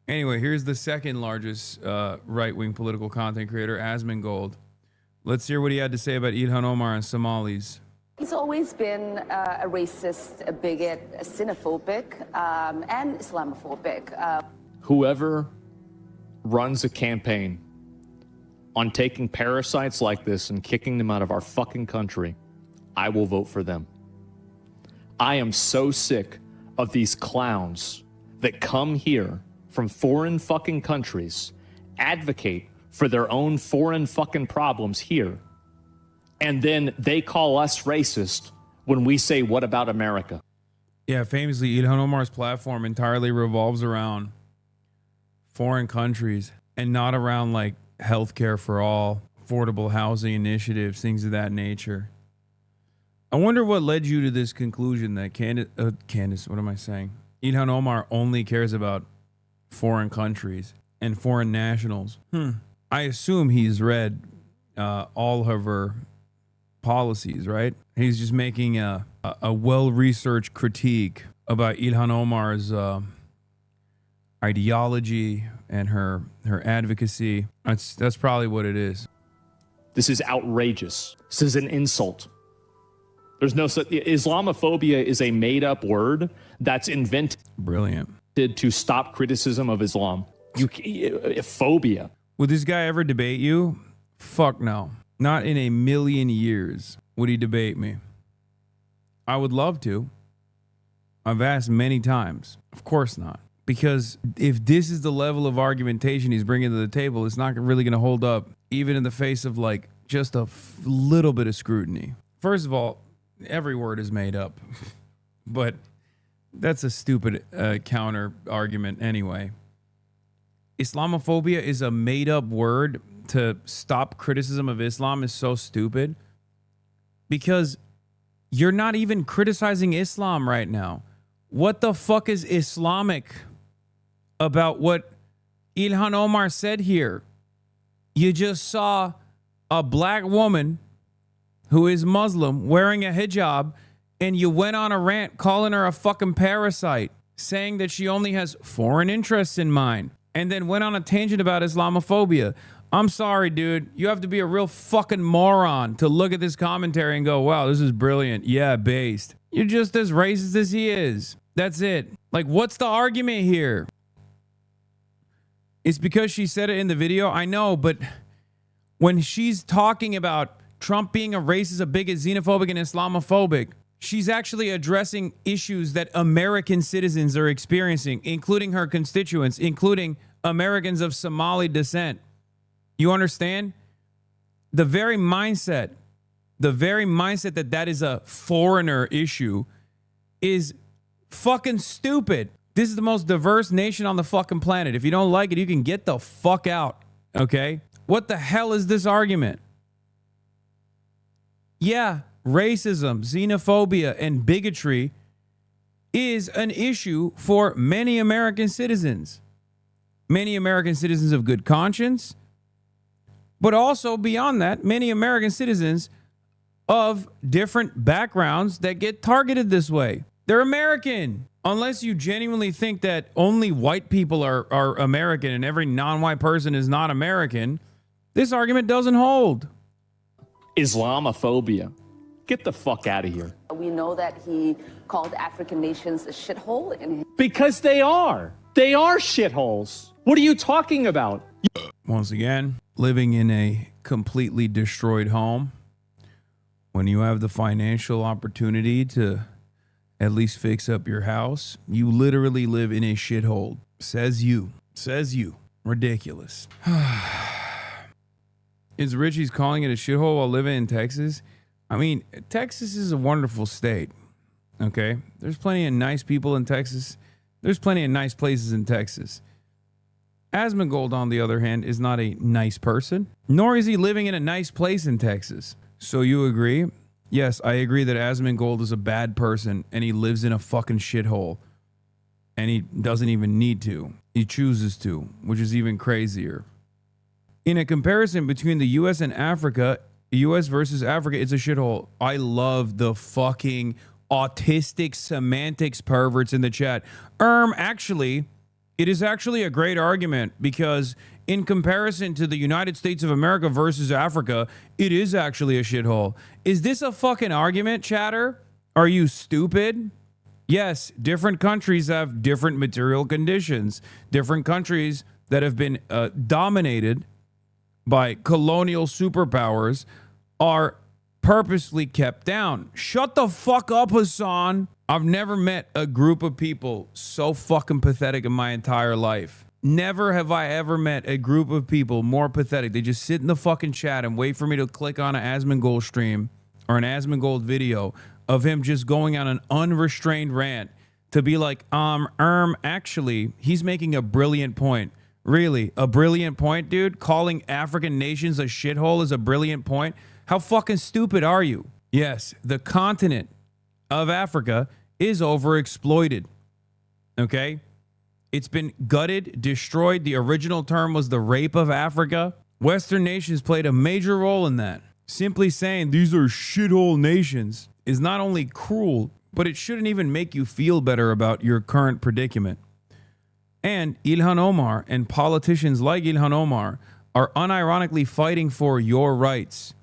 Anyway, here's the second largest right-wing political content creator, AsmonGold. Let's hear what he had to say about Ilhan Omar and Somalis. He's always been a racist, a bigot, a xenophobic, and Islamophobic. Whoever runs a campaign on taking parasites like this and kicking them out of our fucking country, I will vote for them. I am so sick of these clowns that come here from foreign fucking countries, advocate for their own foreign fucking problems here, and then they call us racist when we say, what about America? Yeah, famously, Ilhan Omar's platform entirely revolves around foreign countries and not around like healthcare for all, affordable housing initiatives, things of that nature. I wonder what led you to this conclusion that Candace, what am I saying? Ilhan Omar only cares about foreign countries and foreign nationals. I assume he's read all of her policies, right? He's just making a well-researched critique about Ilhan Omar's ideology and her advocacy. That's probably what it is. This is outrageous. This is an insult. There's no such. Islamophobia is a made-up word that's invented. Brilliant. To stop criticism of Islam. Phobia. Would this guy ever debate you? Fuck no. Not in a million years would he debate me. I would love to. I've asked many times. Of course not. Because if this is the level of argumentation he's bringing to the table, it's not really going to hold up, even in the face of like just a little bit of scrutiny. First of all, every word is made up. But that's a stupid counter argument anyway. Islamophobia is a made up word to stop criticism of Islam is so stupid because you're not even criticizing Islam right now. What the fuck is Islamic about what Ilhan Omar said here? You just saw a black woman who is Muslim wearing a hijab, and you went on a rant calling her a fucking parasite, saying that she only has foreign interests in mind, and then went on a tangent about Islamophobia. I'm sorry, dude. You have to be a real fucking moron to look at this commentary and go, wow, this is brilliant. Yeah, based. You're just as racist as he is. That's it. Like, what's the argument here? It's because she said it in the video. I know, but when she's talking about Trump being a racist, a bigot, xenophobic, and Islamophobic, she's actually addressing issues that American citizens are experiencing, including her constituents, including Americans of Somali descent. You understand? The very mindset that that is a foreigner issue is fucking stupid. This is the most diverse nation on the fucking planet. If you don't like it, you can get the fuck out. Okay? What the hell is this argument? Yeah, racism, xenophobia, and bigotry is an issue for many American citizens. Many American citizens of good conscience, but also beyond that, many American citizens of different backgrounds that get targeted this way. They're American. Unless you genuinely think that only white people are American and every non-white person is not American, this argument doesn't hold. Islamophobia. Get the fuck out of here. We know that he called African nations a shithole. Because they are. They are shitholes. What are you talking about? Once again, living in a completely destroyed home, when you have the financial opportunity to at least fix up your house, you literally live in a shithole. Says you. Says you. Ridiculous. Is Richie's calling it a shithole while living in Texas? I mean, Texas is a wonderful state. Okay? There's plenty of nice people in Texas. There's plenty of nice places in Texas. AsmonGold, on the other hand, is not a nice person, nor is he living in a nice place in Texas. So you agree? Yes, I agree that AsmonGold is a bad person and he lives in a fucking shithole. And he doesn't even need to. He chooses to, which is even crazier. In a comparison between the U.S. and Africa, U.S. versus Africa, it's a shithole. I love the fucking autistic semantics perverts in the chat. Actually, It is actually a great argument because in comparison to the United States of America versus Africa, it is actually a shithole. Is this a fucking argument, chatter? Are you stupid? Yes, different countries have different material conditions. Different countries that have been dominated by colonial superpowers are purposely kept down. Shut the fuck up, Hassan. I've never met a group of people so fucking pathetic in my entire life. Never have I ever met a group of people more pathetic. They just sit in the fucking chat and wait for me to click on an AsmonGold stream or an AsmonGold video of him just going on an unrestrained rant to be like, actually, he's making a brilliant point. Really, a brilliant point, dude? Calling African nations a shithole is a brilliant point? How fucking stupid are you? Yes, the continent of Africa is overexploited. Okay? It's been gutted, destroyed. The original term was the rape of Africa. Western nations played a major role in that. Simply saying these are shithole nations is not only cruel, but it shouldn't even make you feel better about your current predicament. And Ilhan Omar and politicians like Ilhan Omar are unironically fighting for your rights.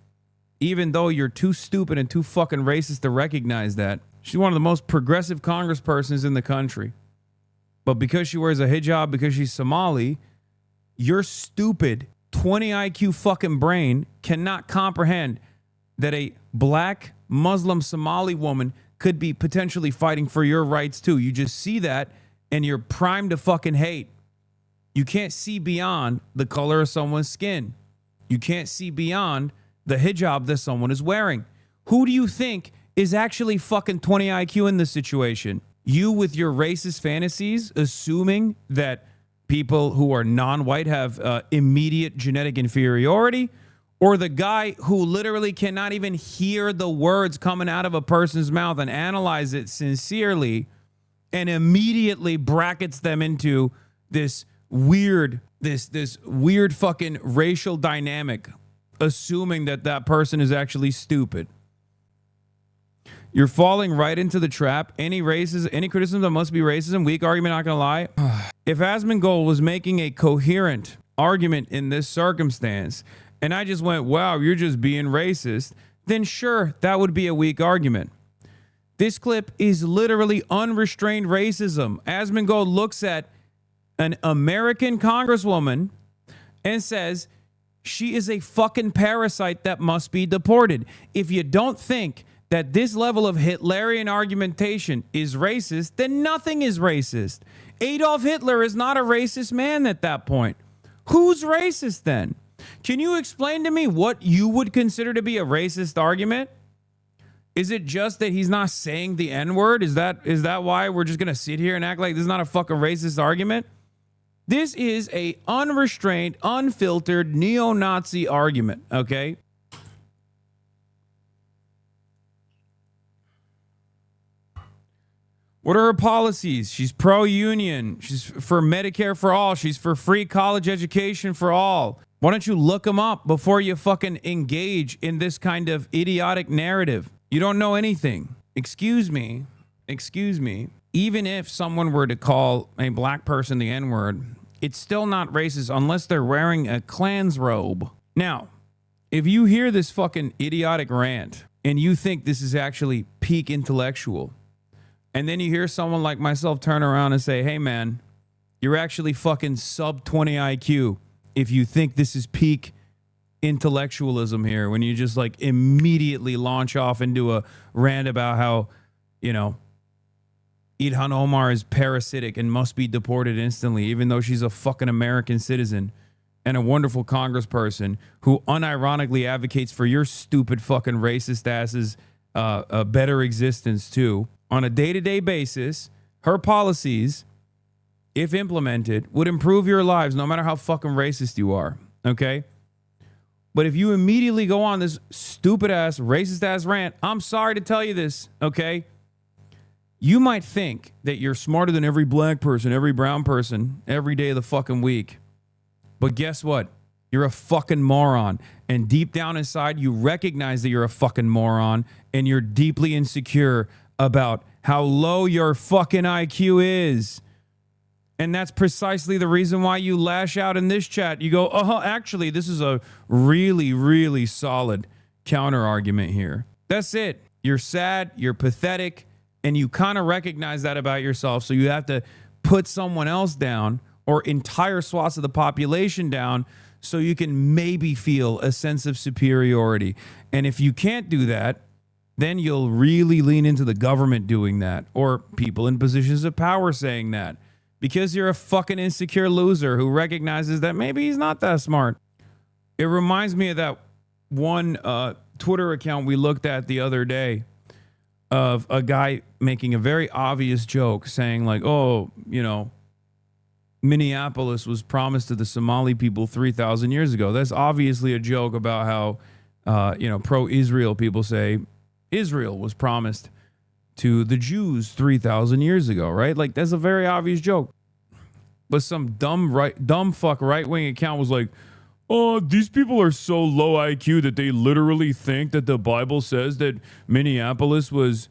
Even though you're too stupid and too fucking racist to recognize that. She's one of the most progressive congresspersons in the country. But because she wears a hijab, because she's Somali, your stupid 20 IQ fucking brain cannot comprehend that a black Muslim Somali woman could be potentially fighting for your rights too. You just see that and you're primed to fucking hate. You can't see beyond the color of someone's skin. You can't see beyond the hijab that someone is wearing. Who do you think is actually fucking 20 IQ in this situation? You with your racist fantasies, assuming that people who are non-white have immediate genetic inferiority, or the guy who literally cannot even hear the words coming out of a person's mouth and analyze it sincerely and immediately brackets them into this weird fucking racial dynamic, assuming that that person is actually stupid. You're falling right into the trap. Any criticism that must be racism, weak argument, not gonna lie. If AsmonGold was making a coherent argument in this circumstance, and I just went, wow, you're just being racist, then sure, that would be a weak argument. This clip is literally unrestrained racism. AsmonGold looks at an American congresswoman and says she is a fucking parasite that must be deported. If you don't think that this level of Hitlerian argumentation is racist, then nothing is racist. Adolf Hitler is not a racist man at that point. Who's racist then? Can you explain to me what you would consider to be a racist argument? Is it just that he's not saying the N-word? Is that why we're just going to sit here and act like this is not a fucking racist argument? This is a unrestrained, unfiltered, neo-Nazi argument, okay? What are her policies? She's pro-union. She's for Medicare for all. She's for free college education for all. Why don't you look them up before you fucking engage in this kind of idiotic narrative? You don't know anything. Excuse me. Even if someone were to call a black person the N-word, it's still not racist unless they're wearing a Klan's robe. Now, if you hear this fucking idiotic rant and you think this is actually peak intellectual, and then you hear someone like myself turn around and say, hey man, you're actually fucking sub 20 IQ if you think this is peak intellectualism here, when you just like immediately launch off into a rant about how, you know, Ilhan Omar is parasitic and must be deported instantly, even though she's a fucking American citizen and a wonderful congressperson who unironically advocates for your stupid fucking racist asses a better existence too. On a day-to-day basis, her policies, if implemented, would improve your lives no matter how fucking racist you are, okay? But if you immediately go on this stupid-ass, racist-ass rant, I'm sorry to tell you this, okay? You might think that you're smarter than every black person, every brown person, every day of the fucking week. But guess what? You're a fucking moron. And deep down inside, you recognize that you're a fucking moron and you're deeply insecure about how low your fucking IQ is. And that's precisely the reason why you lash out in this chat. You go, actually, this is a really, really solid counter argument here. That's it. You're sad, you're pathetic, and you kind of recognize that about yourself. So you have to put someone else down or entire swaths of the population down so you can maybe feel a sense of superiority. And if you can't do that, then you'll really lean into the government doing that or people in positions of power saying that because you're a fucking insecure loser who recognizes that maybe he's not that smart. It reminds me of that one Twitter account we looked at the other day of a guy making a very obvious joke saying like, oh, you know, Minneapolis was promised to the Somali people 3,000 years ago. That's obviously a joke about how, pro-Israel people say Israel was promised to the Jews 3,000 years ago, right? Like, that's a very obvious joke. But some dumb fuck right-wing account was like, oh, these people are so low IQ that they literally think that the Bible says that Minneapolis was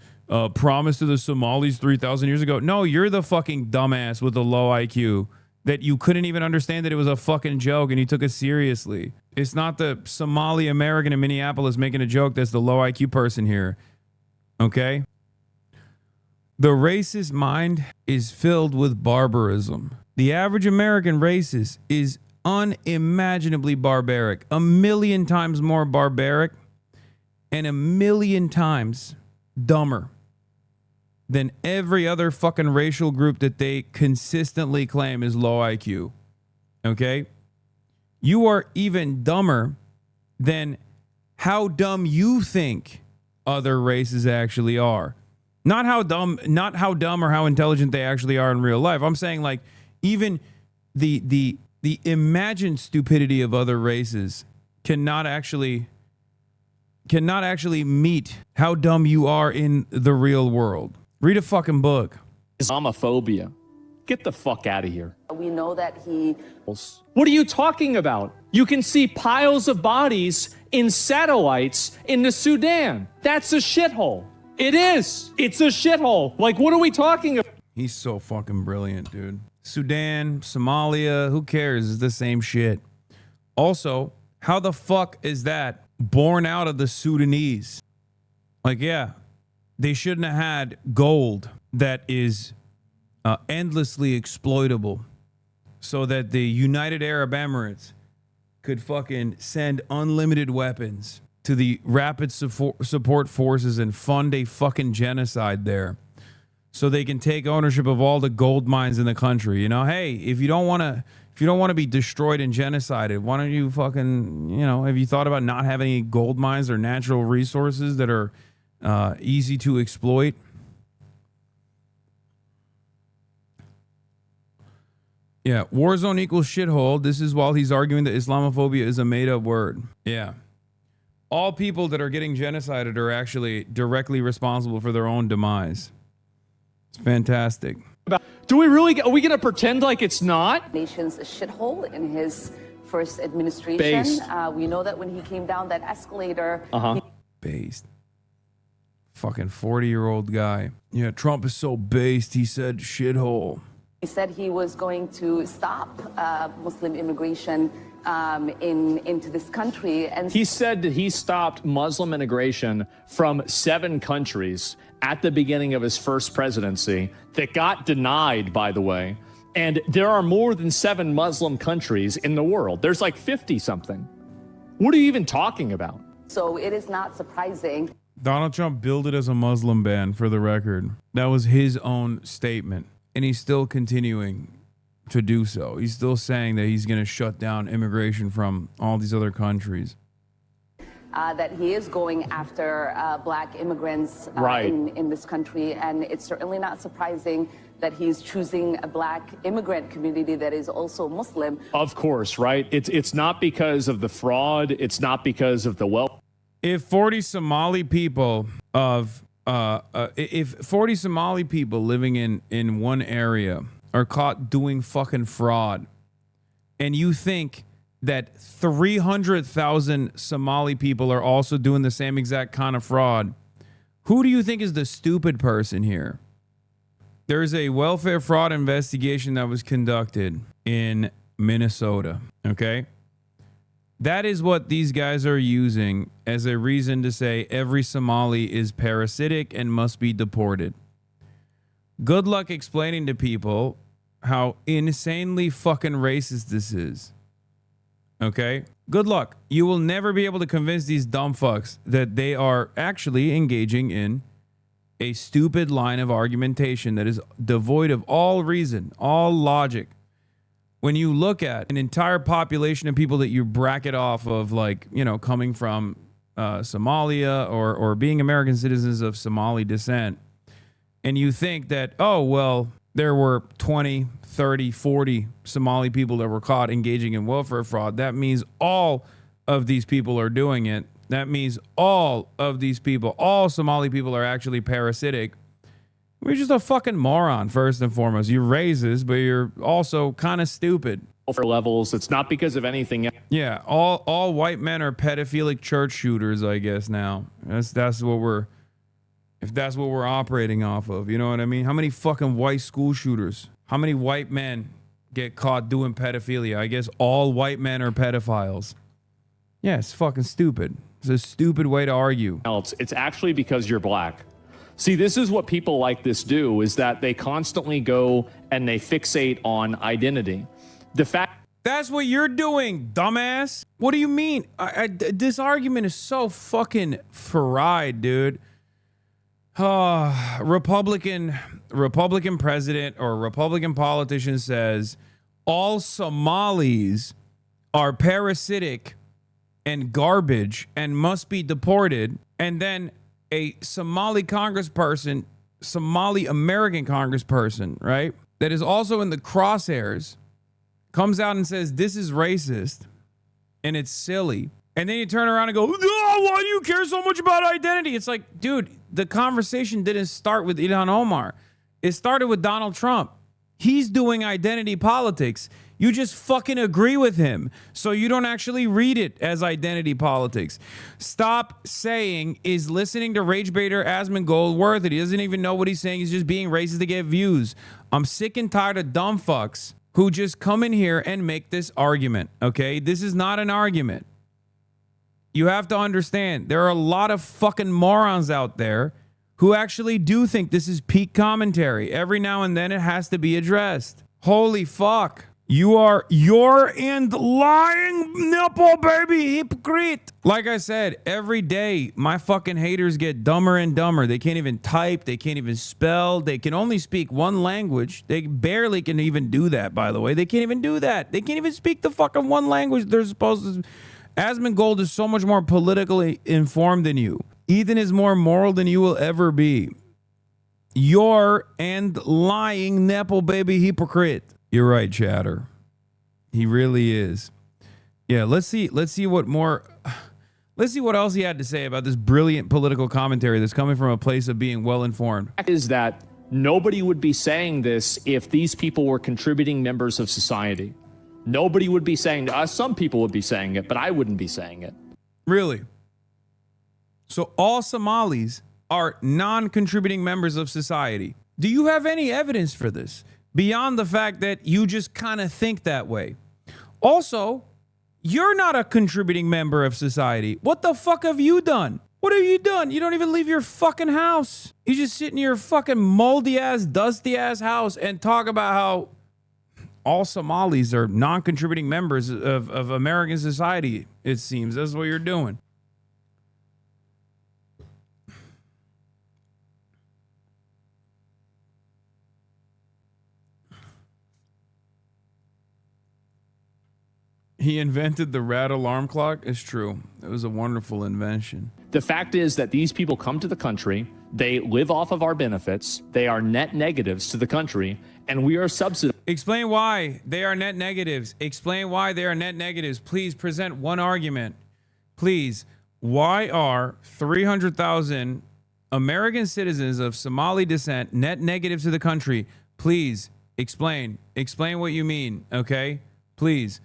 promised to the Somalis 3,000 years ago. No, you're the fucking dumbass with the low IQ that you couldn't even understand that it was a fucking joke and you took it seriously. It's not the Somali American in Minneapolis making a joke that's the low IQ person here. Okay? The racist mind is filled with barbarism. The average American racist is unimaginably barbaric, 1,000,000 times more barbaric and 1,000,000 times dumber than every other fucking racial group that they consistently claim is low IQ. Okay? You are even dumber than how dumb you think other races actually are. Not how dumb or how intelligent they actually are in real life. I'm saying like even the imagined stupidity of other races cannot actually meet how dumb you are in the real world. Read a fucking book. Islamophobia. Get the fuck out of here. We know that he... What are you talking about? You can see piles of bodies in satellites in the Sudan. That's a shithole. It is. It's a shithole. Like, what are we talking about? He's so fucking brilliant, dude. Sudan, Somalia, who cares? It's the same shit. Also, how the fuck is that born out of the Sudanese? Like, yeah, they shouldn't have had gold that is endlessly exploitable so that the United Arab Emirates could fucking send unlimited weapons to the rapid support forces and fund a fucking genocide there so they can take ownership of all the gold mines in the country. You know, hey, if you don't want to be destroyed and genocided, why don't you fucking, have you thought about not having any gold mines or natural resources that are easy to exploit? Yeah, war zone equals shithole. This is while he's arguing that Islamophobia is a made-up word. Yeah. All people that are getting genocided are actually directly responsible for their own demise. It's fantastic. Are we going to pretend like it's not? Nation's a shithole in his first administration. We know that when he came down that escalator... Based. Fucking 40-year-old guy. Yeah, Trump is so based, he said shithole. He said he was going to stop Muslim immigration into this country. And he said that he stopped Muslim immigration from 7 countries at the beginning of his first presidency that got denied, by the way. And there are more than 7 Muslim countries in the world. There's like 50-something. What are you even talking about? So it is not surprising. Donald Trump billed it as a Muslim ban, for the record. That was his own statement. And he's still continuing to do so. He's still saying that he's going to shut down immigration from all these other countries. That he is going after black immigrants in this country. And it's certainly not surprising that he's choosing a black immigrant community that is also Muslim. Of course, right? It's not because of the fraud. It's not because of the wealth. If 40 Somali people living in one area are caught doing fucking fraud, and you think that 300,000 Somali people are also doing the same exact kind of fraud, who do you think is the stupid person here? There's a welfare fraud investigation that was conducted in Minnesota. Okay. That is what these guys are using as a reason to say every Somali is parasitic and must be deported. Good luck explaining to people how insanely fucking racist this is. Okay? Good luck. You will never be able to convince these dumb fucks that they are actually engaging in a stupid line of argumentation that is devoid of all reason, all logic. When you look at an entire population of people that you bracket off of, like, you know, coming from Somalia or being American citizens of Somali descent, and you think that, oh, well, there were 20, 30, 40 Somali people that were caught engaging in welfare fraud, that means all of these people are doing it. That means all of these people, all Somali people are actually parasitic. You're just a fucking moron, first and foremost. You're racist, but you're also kind of stupid. For levels, it's not because of anything. Yeah, all white men are pedophilic church shooters, I guess now. That's what we're operating off of. You know what I mean? How many fucking white school shooters? How many white men get caught doing pedophilia? I guess all white men are pedophiles. Yeah, it's fucking stupid. It's a stupid way to argue. It's actually because you're black. See, this is what people like this do, is that they constantly go and they fixate on identity. The fact that's what you're doing, dumbass. What do you mean? This argument is so fucking fried, dude. Republican president or Republican politician says all Somalis are parasitic and garbage and must be deported, and then a Somali congressperson, Somali American congressperson, right, that is also in the crosshairs, comes out and says this is racist and it's silly. And then you turn around and go, oh, why do you care so much about identity? It's like, dude, the conversation didn't start with Ilhan Omar. It started with Donald Trump. He's doing identity politics. You just fucking agree with him, so you don't actually read it as identity politics. Stop saying, is listening to Rage Baiter AsmonGold worth it? He doesn't even know what he's saying. He's just being racist to get views. I'm sick and tired of dumb fucks who just come in here and make this argument, okay? This is not an argument. You have to understand, there are a lot of fucking morons out there who actually do think this is peak commentary. Every now and then it has to be addressed. Holy fuck. You're and lying nipple baby hypocrite. Like I said, every day my fucking haters get dumber and dumber. They can't even type. They can't even spell. They can only speak one language. They barely can even do that, by the way. They can't even do that. They can't even speak the fucking one language they're supposed to. AsmonGold is so much more politically informed than you. Ethan is more moral than you will ever be. You're and lying nipple baby hypocrite. You're right, Chatter. He really is. Yeah, let's see what else he had to say about this brilliant political commentary that's coming from a place of being well informed. Is that nobody would be saying this if these people were contributing members of society. Nobody would be saying to us. Some people would be saying it, but I wouldn't be saying it. Really? So all Somalis are non-contributing members of society. Do you have any evidence for this? Beyond the fact that you just kind of think that way. Also, you're not a contributing member of society. What the fuck have you done? What have you done? You don't even leave your fucking house. You just sit in your fucking moldy ass, dusty ass house and talk about how all Somalis are non-contributing members of American society, it seems. That's what you're doing. He invented the rat alarm clock. It's true. It was a wonderful invention. The fact is that these people come to the country, they live off of our benefits, they are net negatives to the country, and we are subsidized. Explain why they are net negatives. Explain why they are net negatives. Please present one argument. Please, why are 300,000 American citizens of Somali descent net negative to the country? Please explain. Explain what you mean, okay? Please.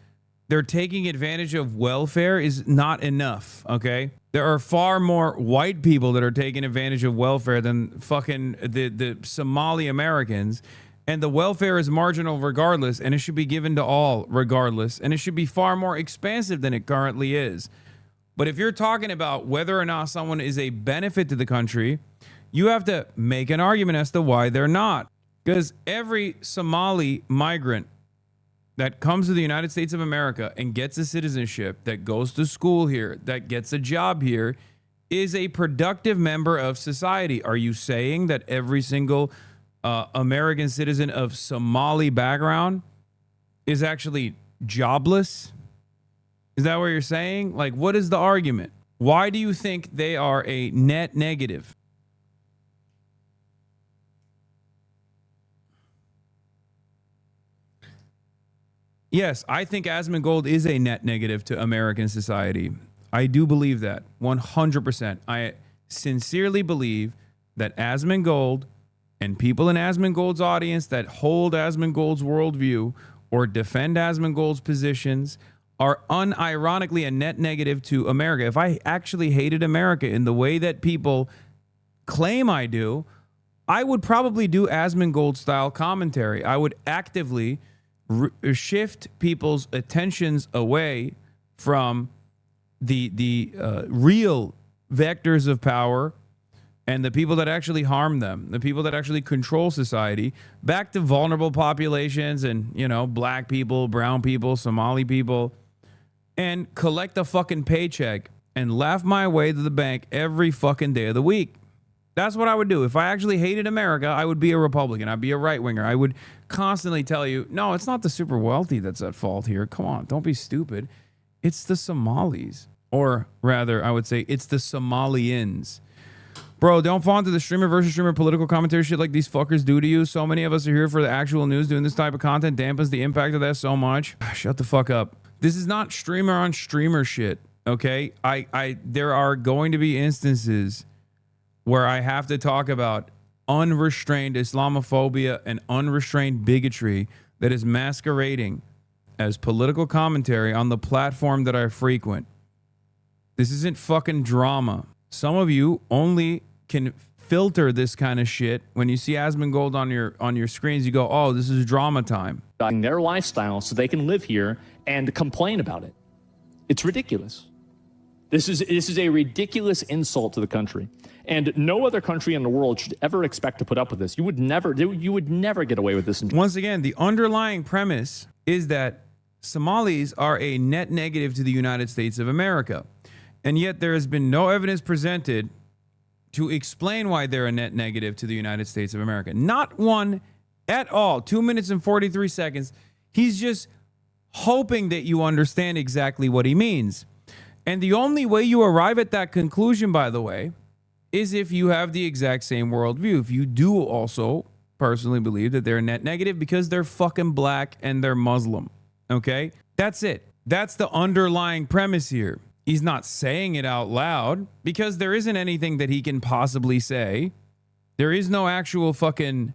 they're taking advantage of welfare is not enough, okay? There are far more white people that are taking advantage of welfare than fucking the Somali Americans. And the welfare is marginal regardless, and it should be given to all regardless. And it should be far more expansive than it currently is. But if you're talking about whether or not someone is a benefit to the country, you have to make an argument as to why they're not. Because every Somali migrant that comes to the United States of America and gets a citizenship, that goes to school here, that gets a job here, is a productive member of society. Are you saying that every single American citizen of Somali background is actually jobless? Is that what you're saying? Like, what is the argument? Why do you think they are a net negative? Yes, I think AsmonGold is a net negative to American society. I do believe that 100%. I sincerely believe that AsmonGold and people in AsmonGold's audience that hold AsmonGold's worldview or defend AsmonGold's positions are unironically a net negative to America. If I actually hated America in the way that people claim I do, I would probably do AsmonGold style commentary. I would actively shift people's attentions away from the real vectors of power and the people that actually harm them, the people that actually control society, back to vulnerable populations and, you know, black people, brown people, Somali people, and collect a fucking paycheck and laugh my way to the bank every fucking day of the week. That's what I would do. If I actually hated America, I would be a Republican. I'd be a right-winger. I would constantly tell you, no, it's not the super wealthy that's at fault here. Come on, don't be stupid. It's the Somalis. Or rather, I would say it's the Somalians. Bro, don't fall into the streamer versus streamer political commentary shit like these fuckers do to you. So many of us are here for the actual news. Doing this type of content dampens the impact of that so much. Shut the fuck up. This is not streamer on streamer shit, okay? There are going to be instances where I have to talk about unrestrained Islamophobia and unrestrained bigotry that is masquerading as political commentary on the platform that I frequent. This isn't fucking drama. Some of you only can filter this kind of shit when you see AsmonGold on your screens. You go, oh, this is drama time. Their lifestyle so they can live here and complain about it. It's ridiculous. This is a ridiculous insult to the country. And no other country in the world should ever expect to put up with this. You would never get away with this. Once again, the underlying premise is that Somalis are a net negative to the United States of America. And yet there has been no evidence presented to explain why they're a net negative to the United States of America. Not one at all. 2 minutes and 43 seconds. He's just hoping that you understand exactly what he means. And the only way you arrive at that conclusion, by the way, is if you have the exact same worldview. If you do also personally believe that they're net negative because they're fucking black and they're Muslim. Okay? That's it. That's the underlying premise here. He's not saying it out loud because there isn't anything that he can possibly say. There is no actual fucking,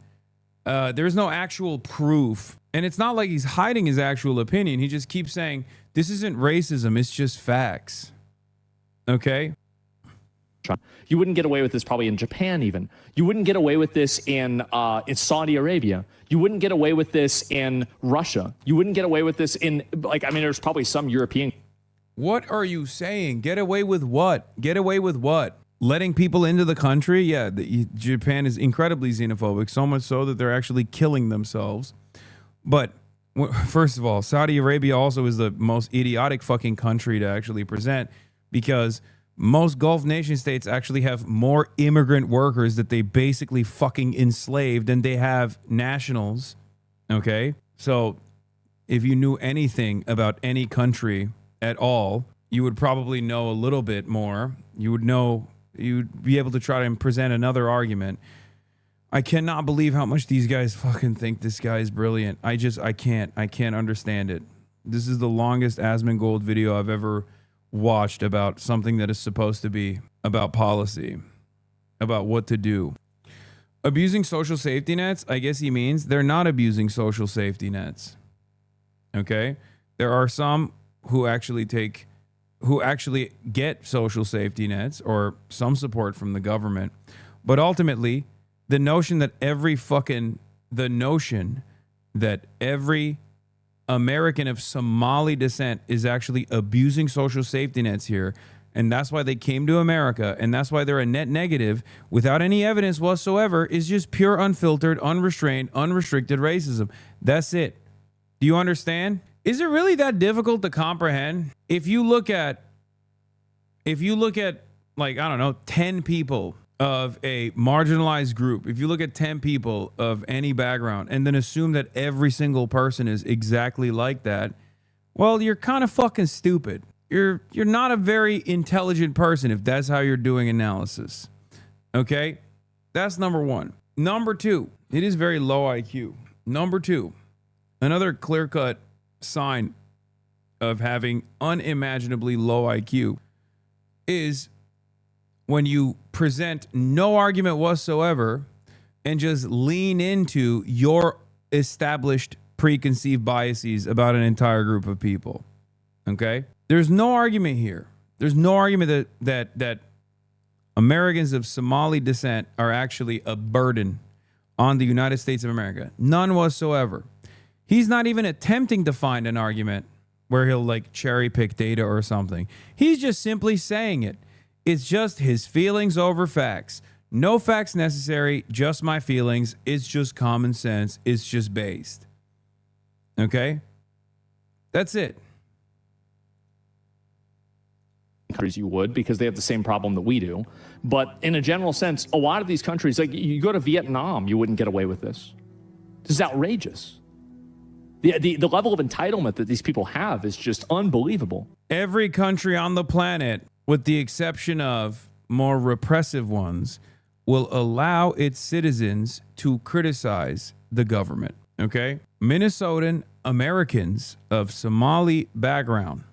there's no actual proof. And it's not like he's hiding his actual opinion. He just keeps saying, this isn't racism, it's just facts. Okay? You wouldn't get away with this probably in Japan even. You wouldn't get away with this in Saudi Arabia. You wouldn't get away with this in Russia. You wouldn't get away with this in, there's probably some European. What are you saying? Get away with what? Get away with what? Letting people into the country? Yeah, Japan is incredibly xenophobic, so much so that they're actually killing themselves. But first of all, Saudi Arabia also is the most idiotic fucking country to actually present because most Gulf nation states actually have more immigrant workers that they basically fucking enslaved than they have nationals. Okay? So if you knew anything about any country at all, you would probably know a little bit more. You'd be able to try to present another argument. I cannot believe how much these guys fucking think this guy is brilliant. I can't understand it. This is the longest AsmonGold video I've ever watched about something that is supposed to be about policy, about what to do. Abusing social safety nets, I guess he means they're not abusing social safety nets. Okay? There are some who actually get social safety nets or some support from the government. But ultimately, the notion that every American of Somali descent is actually abusing social safety nets here, and that's why they came to America, and that's why they're a net negative without any evidence whatsoever, is just pure, unfiltered, unrestrained, unrestricted racism. That's it. Do you understand? Is it really that difficult to comprehend? If you look at like, I don't know, 10 people of a marginalized group, if you look at 10 people of any background and then assume that every single person is exactly like that, well, you're kind of fucking stupid. You're not a very intelligent person if that's how you're doing analysis. Okay? That's number one. Number two, it is very low IQ. Number two, another clear-cut sign of having unimaginably low IQ is when you present no argument whatsoever and just lean into your established preconceived biases about an entire group of people. Okay? There's no argument here. There's no argument that Americans of Somali descent are actually a burden on the United States of America. None whatsoever. He's not even attempting to find an argument where he'll like cherry pick data or something. He's just simply saying it. It's just his feelings over facts. No facts necessary, just my feelings. It's just common sense. It's just based. Okay? That's it. Countries you would, because they have the same problem that we do. But in a general sense, a lot of these countries, like you go to Vietnam, you wouldn't get away with this. This is outrageous. The level of entitlement that these people have is just unbelievable. Every country on the planet, with the exception of more repressive ones, will allow its citizens to criticize the government. Okay? Minnesotan Americans of Somali background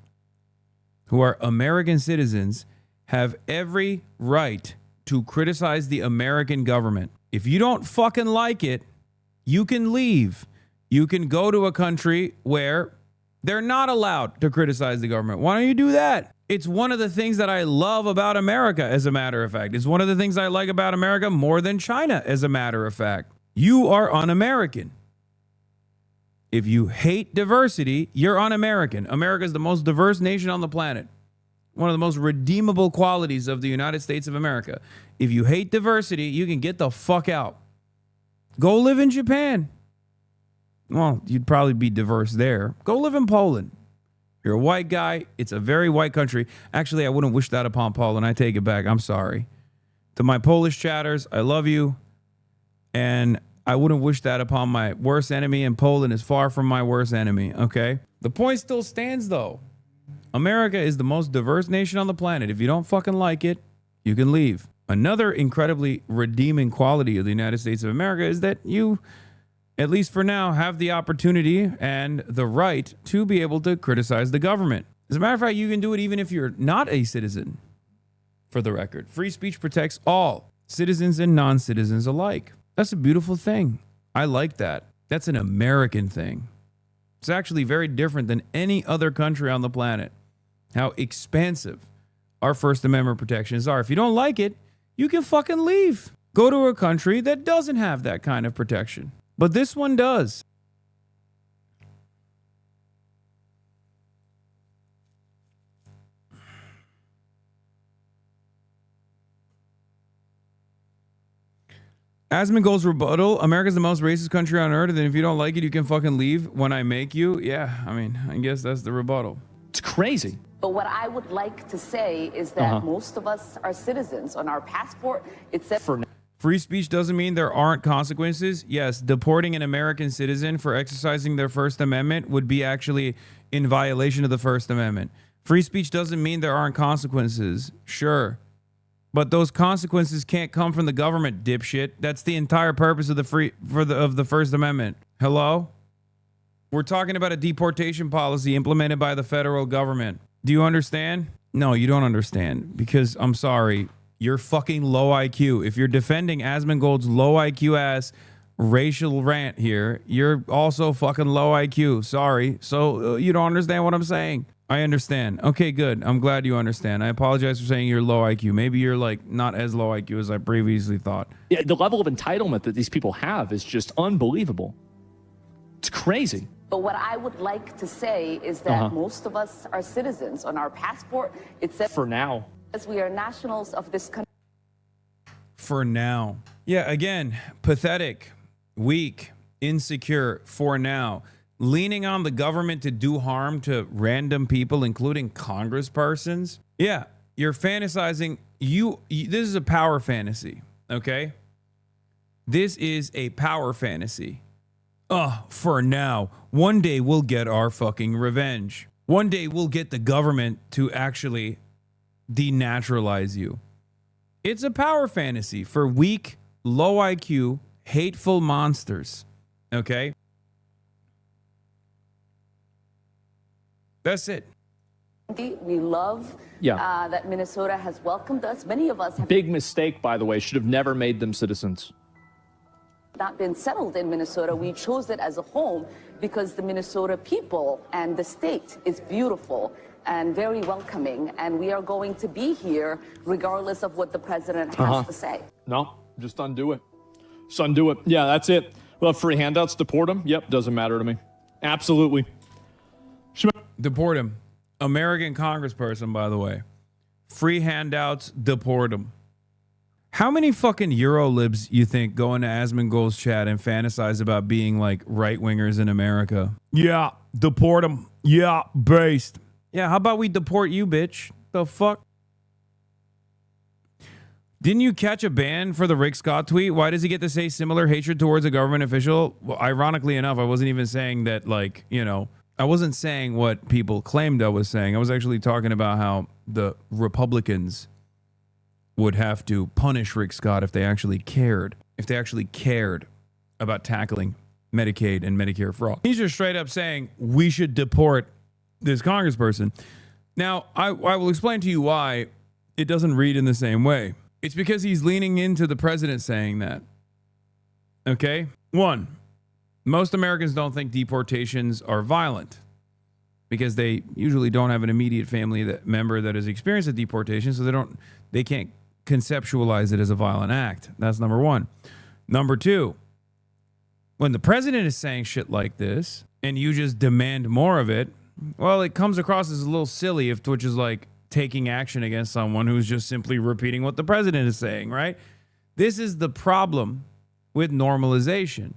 who are American citizens have every right to criticize the American government. If you don't fucking like it, you can leave. You can go to a country where they're not allowed to criticize the government. Why don't you do that? It's one of the things that I love about America, as a matter of fact. It's one of the things I like about America more than China, as a matter of fact. You are un-American. If you hate diversity, you're un-American. America is the most diverse nation on the planet. One of the most redeemable qualities of the United States of America. If you hate diversity, you can get the fuck out. Go live in Japan. Well, you'd probably be diverse there. Go live in Poland. You're a white guy. It's a very white country. Actually, I wouldn't wish that upon Poland. I take it back. I'm sorry. To my Polish chatters, I love you. And I wouldn't wish that upon my worst enemy, and Poland is far from my worst enemy, okay? The point still stands, though. America is the most diverse nation on the planet. If you don't fucking like it, you can leave. Another incredibly redeeming quality of the United States of America is that you, at least for now, have the opportunity and the right to be able to criticize the government. As a matter of fact, you can do it even if you're not a citizen, for the record. Free speech protects all, citizens and non-citizens alike. That's a beautiful thing. I like that. That's an American thing. It's actually very different than any other country on the planet. How expansive our First Amendment protections are. If you don't like it, you can fucking leave. Go to a country that doesn't have that kind of protection. But this one does. AsmonGold's rebuttal: America's the most racist country on earth, and if you don't like it, you can fucking leave when I make you. Yeah, I mean, I guess that's the rebuttal. It's crazy. But what I would like to say is that most of us are citizens. On our passport, it says... Free speech doesn't mean there aren't consequences. Yes, deporting an American citizen for exercising their First Amendment would be actually in violation of the First Amendment. Free speech doesn't mean there aren't consequences. Sure. But those consequences can't come from the government, dipshit. That's the entire purpose of the First Amendment. Hello? We're talking about a deportation policy implemented by the federal government. Do you understand? No, you don't understand, because I'm sorry, you're fucking low IQ. If you're defending AsmonGold's low IQ ass racial rant here, you're also fucking low IQ. Sorry. So you don't understand what I'm saying. I understand. Okay, good. I'm glad you understand. I apologize for saying you're low IQ. Maybe you're like not as low IQ as I previously thought. Yeah, the level of entitlement that these people have is just unbelievable. It's crazy. But what I would like to say is that most of us are citizens. On our passport, it says for now. We are nationals of this country. For now. Yeah, again, pathetic, weak, insecure for now. Leaning on the government to do harm to random people, including congresspersons. Yeah, you're fantasizing. This is a power fantasy, okay? This is a power fantasy. For now. One day we'll get our fucking revenge. One day we'll get the government to actually denaturalize you. It's a power fantasy for weak, low IQ, hateful monsters, okay? That's it. We love that Minnesota has welcomed us. Many of us have big mistake, by the way, should have never made them citizens. Not been settled in Minnesota. We chose it as a home because the Minnesota people and the state is beautiful and very welcoming, and we are going to be here regardless of what the president has to say. No, just undo it. Just undo it. Yeah, that's it. Well, free handouts, deport them. Yep, doesn't matter to me. Absolutely. Deport him. American congressperson, by the way. Free handouts, deport him. How many fucking Eurolibs you think go into AsmonGold's chat and fantasize about being like right-wingers in America? Yeah, deport them. Yeah, based. Yeah, how about we deport you, bitch? The fuck? Didn't you catch a ban for the Rick Scott tweet? Why does he get to say similar hatred towards a government official? Well, ironically enough, I wasn't even saying that, like, you know, I wasn't saying what people claimed I was saying. I was actually talking about how the Republicans would have to punish Rick Scott if they actually cared. If they actually cared about tackling Medicaid and Medicare fraud. He's just straight up saying we should deport this congressperson. Now, I will explain to you why it doesn't read in the same way. It's because he's leaning into the president saying that. Okay? One, most Americans don't think deportations are violent because they usually don't have an immediate family member that has experienced a deportation, so they can't conceptualize it as a violent act. That's number one. Number two, when the president is saying shit like this and you just demand more of it, well, it comes across as a little silly if Twitch is like taking action against someone who's just simply repeating what the president is saying, right? This is the problem with normalization.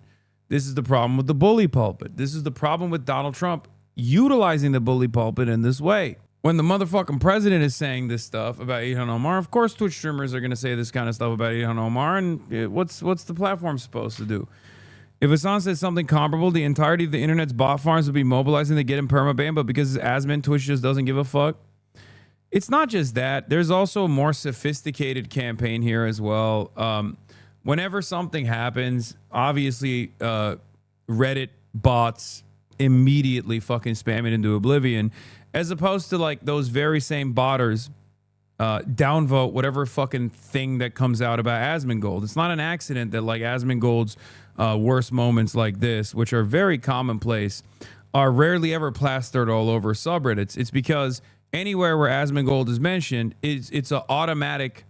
This is the problem with the bully pulpit. This is the problem with Donald Trump utilizing the bully pulpit in this way. When the motherfucking president is saying this stuff about Ilhan Omar, of course Twitch streamers are going to say this kind of stuff about Ilhan Omar, and what's the platform supposed to do? If Hassan says something comparable, the entirety of the internet's bot farms would be mobilizing to get him permabanned, but because it's Asmon, Twitch just doesn't give a fuck. It's not just that. There's also a more sophisticated campaign here as well. Whenever something happens, obviously Reddit bots immediately fucking spam it into oblivion, as opposed to like those very same botters downvote whatever fucking thing that comes out about AsmonGold. It's not an accident that like AsmonGold's worst moments like this, which are very commonplace, are rarely ever plastered all over subreddits. It's because anywhere where AsmonGold is mentioned, it's an automatic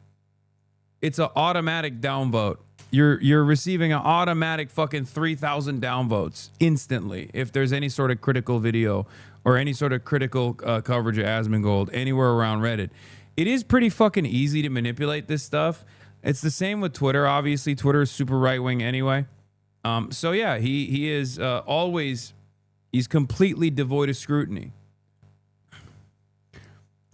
downvote. You're receiving an automatic fucking 3,000 downvotes instantly if there's any sort of critical video or any sort of critical coverage of AsmonGold anywhere around Reddit. It is pretty fucking easy to manipulate this stuff. It's the same with Twitter. Obviously, Twitter is super right wing anyway. So yeah, he is always, he's completely devoid of scrutiny.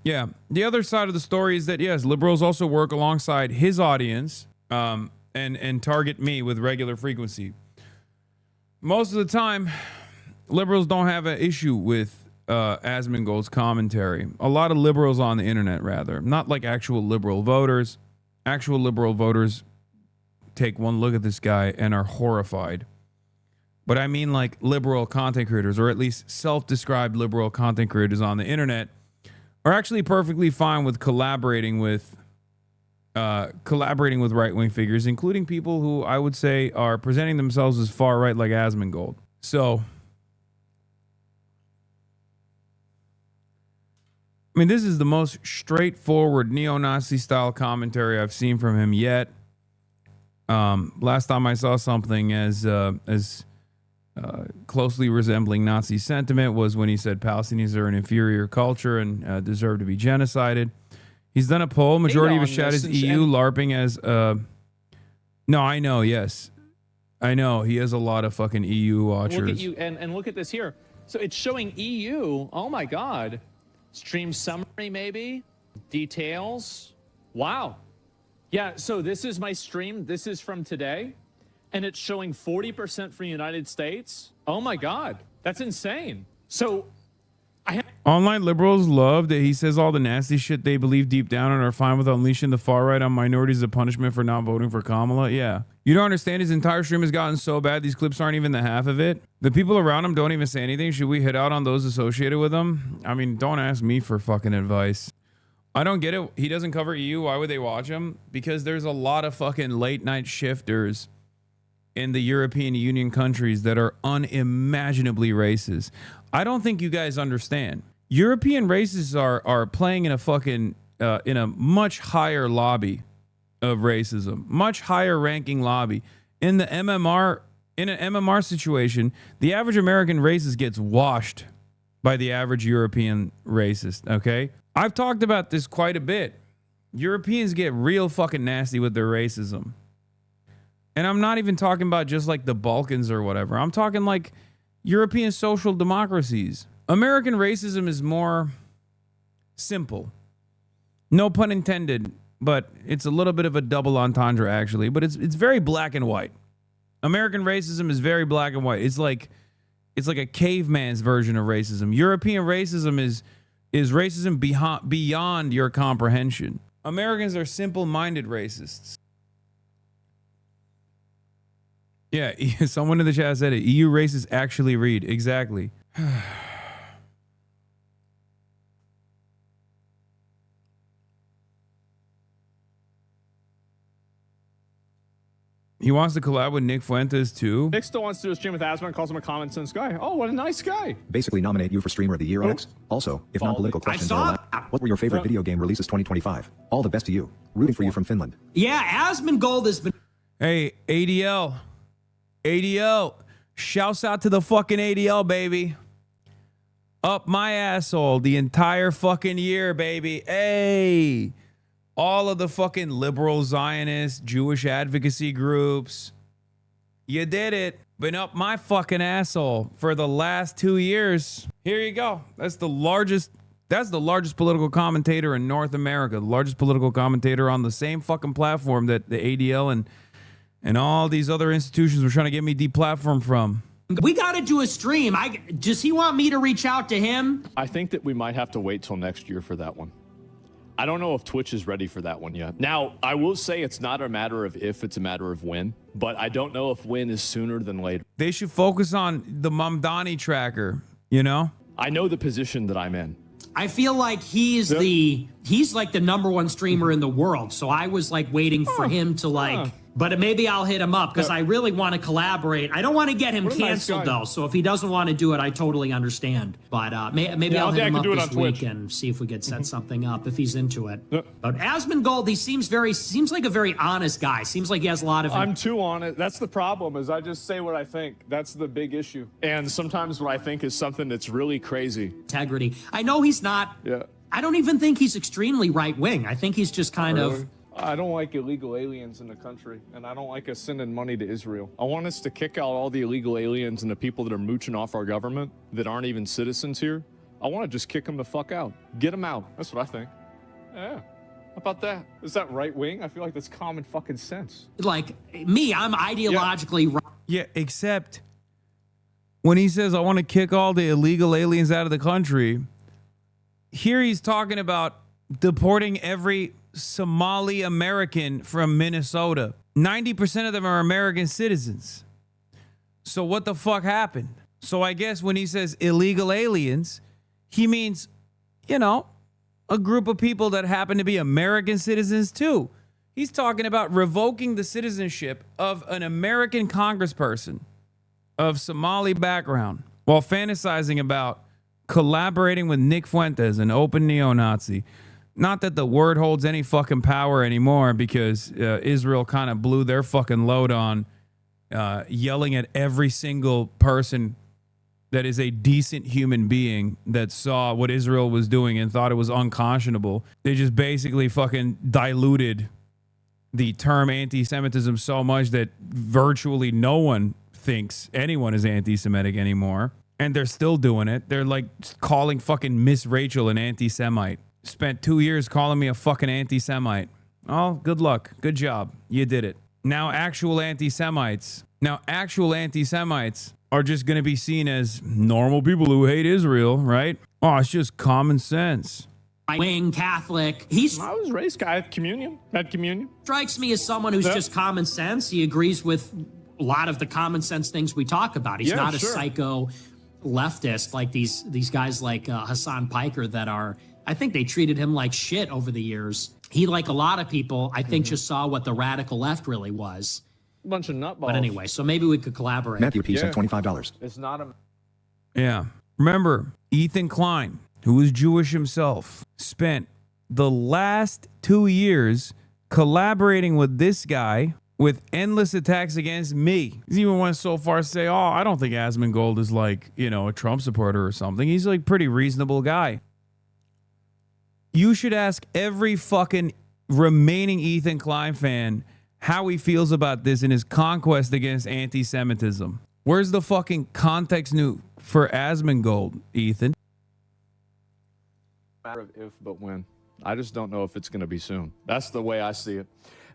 Yeah, the other side of the story is that yes, liberals also work alongside his audience and target me with regular frequency. Most of the time, liberals don't have an issue with AsmonGold's commentary. A lot of liberals on the internet, rather, not like actual liberal voters. Actual liberal voters take one look at this guy and are horrified. But I mean like liberal content creators, or at least self-described liberal content creators on the internet, are actually perfectly fine with collaborating with right-wing figures, including people who I would say are presenting themselves as far right, like AsmonGold. So I mean, this is the most straightforward neo-Nazi style commentary I've seen from him yet. Last time I saw something as closely resembling Nazi sentiment was when he said Palestinians are an inferior culture and deserve to be genocided. He's done a poll. Majority of his chat is EU LARPing as... no, I know, yes. I know. He has a lot of fucking EU watchers. Look at you, and look at this here. So it's showing EU. Oh, my God. Stream summary, maybe. Details. Wow. Yeah, so this is my stream. This is from today. And it's showing 40% for the United States. Oh, my God. That's insane. So... Online liberals love that he says all the nasty shit they believe deep down and are fine with unleashing the far right on minorities as a punishment for not voting for Kamala. Yeah. You don't understand, his entire stream has gotten so bad these clips aren't even the half of it. The people around him don't even say anything. Should we hit out on those associated with him? I mean, don't ask me for fucking advice. I don't get it. He doesn't cover EU. Why would they watch him? Because there's a lot of fucking late night shifters in the European Union countries that are unimaginably racist. I don't think you guys understand. European racists are playing in a fucking in a much higher lobby of racism, much higher ranking lobby. In the MMR, in an MMR situation, the average American racist gets washed by the average European racist. Okay, I've talked about this quite a bit. Europeans get real fucking nasty with their racism, and I'm not even talking about just like the Balkans or whatever. I'm talking like European social democracies. American racism is more simple. No pun intended, but it's a little bit of a double entendre actually, but it's very black and white. American racism is very black and white. It's like a caveman's version of racism. European racism is racism beyond your comprehension. Americans are simple-minded racists. Yeah, someone in the chat said it. EU racists actually read. Exactly. He wants to collab with Nick Fuentes too. Nick still wants to do a stream with Asmon, calls him a common sense guy. Oh, what a nice guy. Basically nominate you for Streamer of the Year, Alex. Also, if non-political questions are allowed, what were your favorite video game releases 2025? All the best to you. Rooting for you from Finland. Yeah, AsmonGold has been... Hey, ADL. ADL. Shouts out to the fucking ADL, baby. Up my asshole the entire fucking year, baby. Hey. All of the fucking liberal Zionist Jewish advocacy groups. You did it. Been up my fucking asshole for the last 2 years. Here you go. That's the largest political commentator in North America. The largest political commentator on the same fucking platform that the ADL and all these other institutions were trying to get me deplatformed from. We got to do a stream. Does he want me to reach out to him? I think that we might have to wait till next year for that one. I don't know if Twitch is ready for that one yet. Now, I will say it's not a matter of if, it's a matter of when. But I don't know if when is sooner than later. They should focus on the Mamdani tracker, you know? I know the position that I'm in. I feel like he's like the #1 streamer in the world. So I was like waiting for him to like... But maybe I'll hit him up because I really want to collaborate. I don't want to get him canceled, though. So if he doesn't want to do it, I totally understand. But maybe I'll hit him up this week and see if we could set something up if he's into it. But AsmonGold, he seems like a very honest guy. Seems like he has a lot of... I'm too honest. That's the problem, is I just say what I think. That's the big issue. And sometimes what I think is something that's really crazy. Integrity. I know he's not... Yeah. I don't even think he's extremely right-wing. I think he's just kind of... I don't like illegal aliens in the country, and I don't like us sending money to Israel. I want us to kick out all the illegal aliens and the people that are mooching off our government that aren't even citizens here. I want to just kick them the fuck out. Get them out. That's what I think. Yeah. How about that? Is that right wing? I feel like that's common fucking sense. Like me, I'm ideologically right. Yeah, except when he says, I want to kick all the illegal aliens out of the country, here he's talking about deporting every Somali American from Minnesota. 90% of them are American citizens. So what the fuck happened? So I guess when he says illegal aliens, he means, you know, a group of people that happen to be American citizens too. He's talking about revoking the citizenship of an American congressperson of Somali background while fantasizing about collaborating with Nick Fuentes, an open neo-Nazi. Not that the word holds any fucking power anymore because Israel kind of blew their fucking load on yelling at every single person that is a decent human being that saw what Israel was doing and thought it was unconscionable. They just basically fucking diluted the term anti-Semitism so much that virtually no one thinks anyone is anti-Semitic anymore. And they're still doing it. They're like calling fucking Miss Rachel an anti-Semite. Spent 2 years calling me a fucking anti-Semite. Oh, good luck. Good job. You did it. Now actual anti-Semites are just going to be seen as normal people who hate Israel, right? Oh, it's just common sense. Wing Catholic. I was raised had communion. Strikes me as someone who's just common sense. He agrees with a lot of the common sense things we talk about. He's not a psycho leftist like these guys like Hassan Piker that are, I think they treated him like shit over the years. He, like a lot of people, I think just saw what the radical left really was. A bunch of nutballs. But anyway, so maybe we could collaborate. Matthew P. sent $25. It's not a... Yeah. Remember, Ethan Klein, who was Jewish himself, spent the last 2 years collaborating with this guy with endless attacks against me. He even went so far as to say, oh, I don't think AsmonGold is like, you know, a Trump supporter or something. He's like a pretty reasonable guy. You should ask every fucking remaining Ethan Klein fan how he feels about this in his conquest against anti-Semitism. Where's the fucking context new for Asmongold, Ethan? Matter of if, but when. I just don't know if it's going to be soon. That's the way I see it.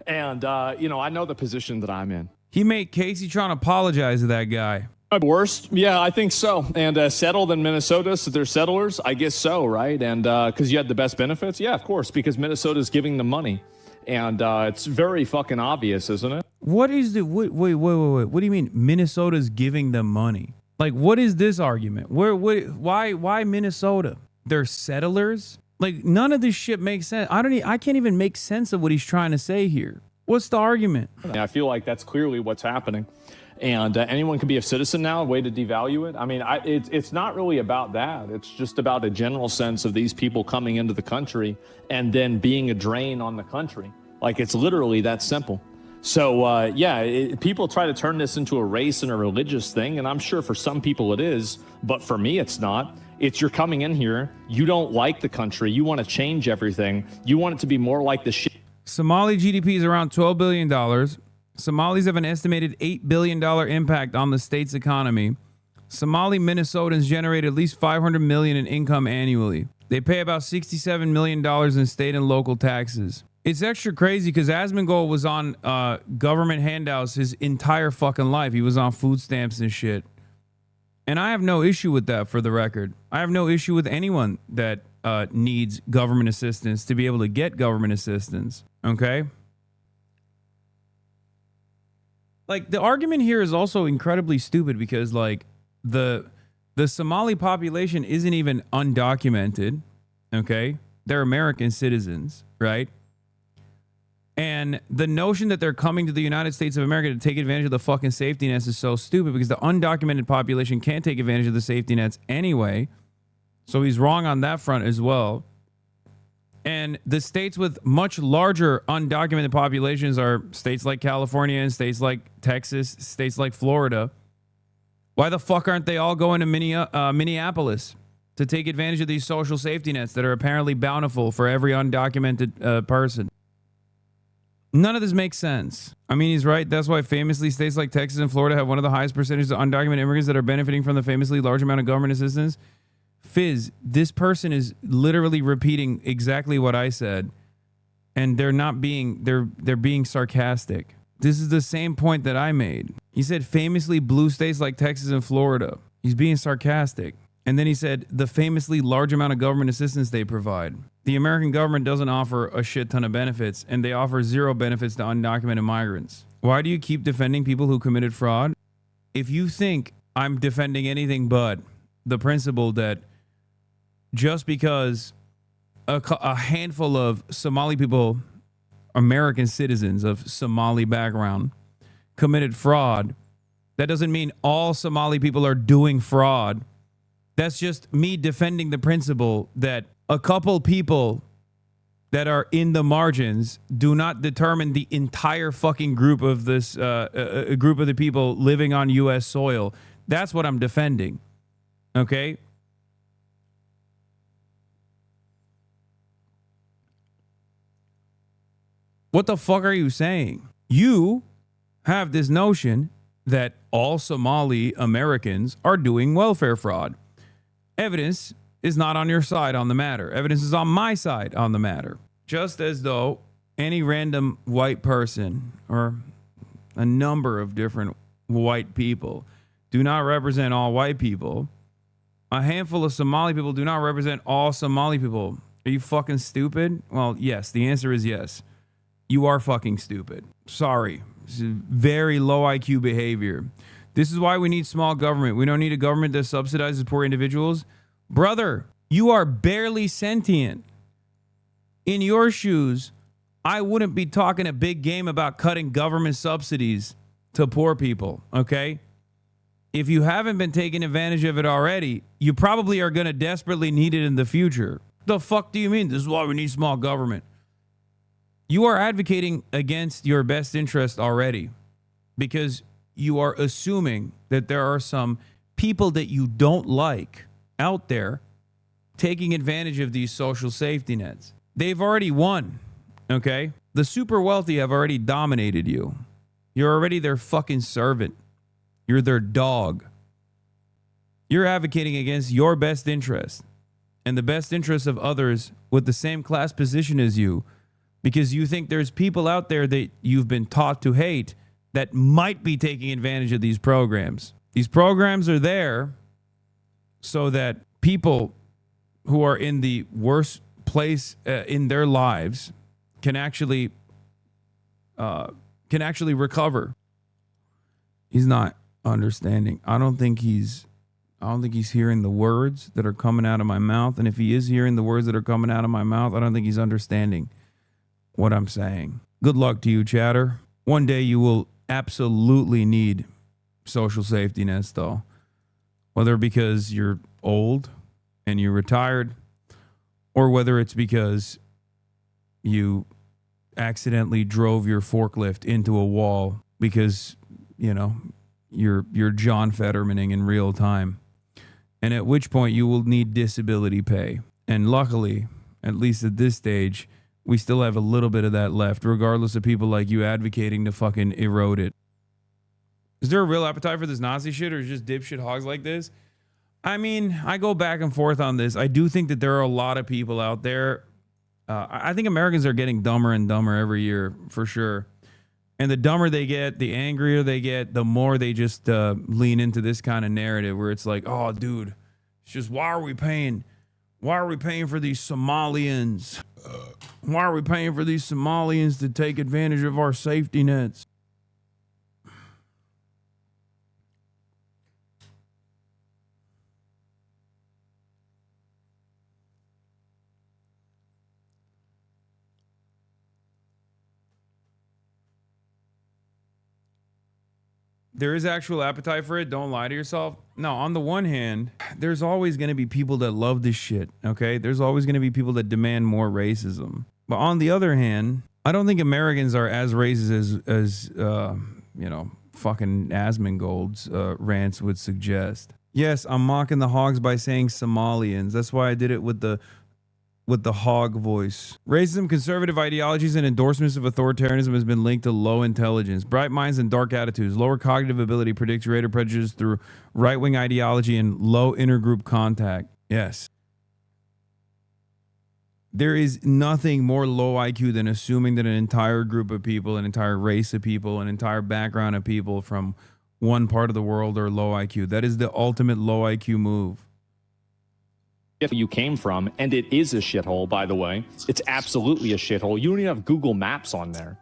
And, you know, I know the position that I'm in. He made Casey trying to apologize to that guy. Worst? Yeah, I think so. And settled in Minnesota, so they're settlers? I guess so, right? And because you had the best benefits? Yeah, of course, because Minnesota's giving them money. And it's very fucking obvious, isn't it? What is the... Wait. What do you mean Minnesota's giving them money? Like, what is this argument? Why Minnesota? They're settlers? Like, none of this shit makes sense. I can't even make sense of what he's trying to say here. What's the argument? I feel like that's clearly what's happening. And anyone can be a citizen now, a way to devalue it. I mean, it's not really about that. It's just about a general sense of these people coming into the country and then being a drain on the country. Like, it's literally that simple. So, people try to turn this into a race and a religious thing, and I'm sure for some people it is, but for me it's not. It's you're coming in here, you don't like the country, you want to change everything, you want it to be more like the shit. Somali GDP is around $12 billion. Somalis have an estimated $8 billion impact on the state's economy. Somali Minnesotans generate at least $500 million in income annually. They pay about $67 million in state and local taxes. It's extra crazy because Asmongold was on government handouts his entire fucking life. He was on food stamps and shit. And I have no issue with that, for the record. I have no issue with anyone that needs government assistance to be able to get government assistance. Okay? Like, the argument here is also incredibly stupid because, like, the Somali population isn't even undocumented. Okay? They're American citizens, right? And the notion that they're coming to the United States of America to take advantage of the fucking safety nets is so stupid because the undocumented population can't take advantage of the safety nets anyway. So he's wrong on that front as well. And the states with much larger undocumented populations are states like California and states like Texas, states like Florida. Why the fuck aren't they all going to Minneapolis to take advantage of these social safety nets that are apparently bountiful for every undocumented person? None of this makes sense. I mean, he's right. That's why famously states like Texas and Florida have one of the highest percentages of undocumented immigrants that are benefiting from the famously large amount of government assistance. Fizz, this person is literally repeating exactly what I said, and they're being sarcastic. This is the same point that I made. He said famously blue states like Texas and Florida. He's being sarcastic. And then he said the famously large amount of government assistance they provide. The American government doesn't offer a shit ton of benefits, and they offer zero benefits to undocumented migrants. Why do you keep defending people who committed fraud? If you think I'm defending anything but the principle that just because a handful of Somali people, American citizens of Somali background, committed fraud, that doesn't mean all Somali people are doing fraud. That's just me defending the principle that a couple people that are in the margins do not determine the entire fucking group of this a group of the people living on U.S. soil. That's what I'm defending. Okay? What the fuck are you saying? You have this notion that all Somali Americans are doing welfare fraud. Evidence is not on your side on the matter. Evidence is on my side on the matter. Just as though any random white person or a number of different white people do not represent all white people, a handful of Somali people do not represent all Somali people. Are you fucking stupid? Well, yes. The answer is yes. You are fucking stupid. Sorry. This is very low IQ behavior. This is why we need small government. We don't need a government that subsidizes poor individuals. Brother, you are barely sentient. In your shoes, I wouldn't be talking a big game about cutting government subsidies to poor people, okay? If you haven't been taking advantage of it already, you probably are going to desperately need it in the future. The fuck do you mean? This is why we need small government. You are advocating against your best interest already because you are assuming that there are some people that you don't like out there taking advantage of these social safety nets. They've already won, okay? The super wealthy have already dominated you. You're already their fucking servant. You're their dog. You're advocating against your best interest and the best interests of others with the same class position as you because you think there's people out there that you've been taught to hate that might be taking advantage of these programs. These programs are there so that people who are in the worst place in their lives can actually recover. He's not understanding. I don't think he's hearing the words that are coming out of my mouth. And if he is hearing the words that are coming out of my mouth, I don't think he's understanding what I'm saying. Good luck to you, chatter. One day you will absolutely need social safety nets, though. Whether because you're old and you're retired, or whether it's because you accidentally drove your forklift into a wall because, you know, you're John Fettermaning in real time. And at which point you will need disability pay. And luckily, at least at this stage, we still have a little bit of that left, regardless of people like you advocating to fucking erode it. Is there a real appetite for this Nazi shit, or is just dipshit hogs like this? I mean, I go back and forth on this. I do think that there are a lot of people out there. I think Americans are getting dumber and dumber every year, for sure. And the dumber they get, the angrier they get, the more they just lean into this kind of narrative where it's like, oh, dude, it's just, why are we paying for these Somalians? Why are we paying for these Somalians to take advantage of our safety nets? There is actual appetite for it. Don't lie to yourself. No, on the one hand, there's always going to be people that love this shit, okay? There's always going to be people that demand more racism. But on the other hand, I don't think Americans are as racist as fucking AsmonGold's rants would suggest. Yes, I'm mocking the hogs by saying Somalians. That's why I did it with the hog voice. Racism, conservative ideologies, and endorsements of authoritarianism has been linked to low intelligence. Bright minds and dark attitudes. Lower cognitive ability predicts greater prejudice through right-wing ideology and low intergroup contact. Yes. There is nothing more low IQ than assuming that an entire group of people, an entire race of people, an entire background of people from one part of the world are low IQ. That is the ultimate low IQ move. You came from, and it is a shithole, by the way. It's absolutely a shithole. You don't even have Google Maps on there.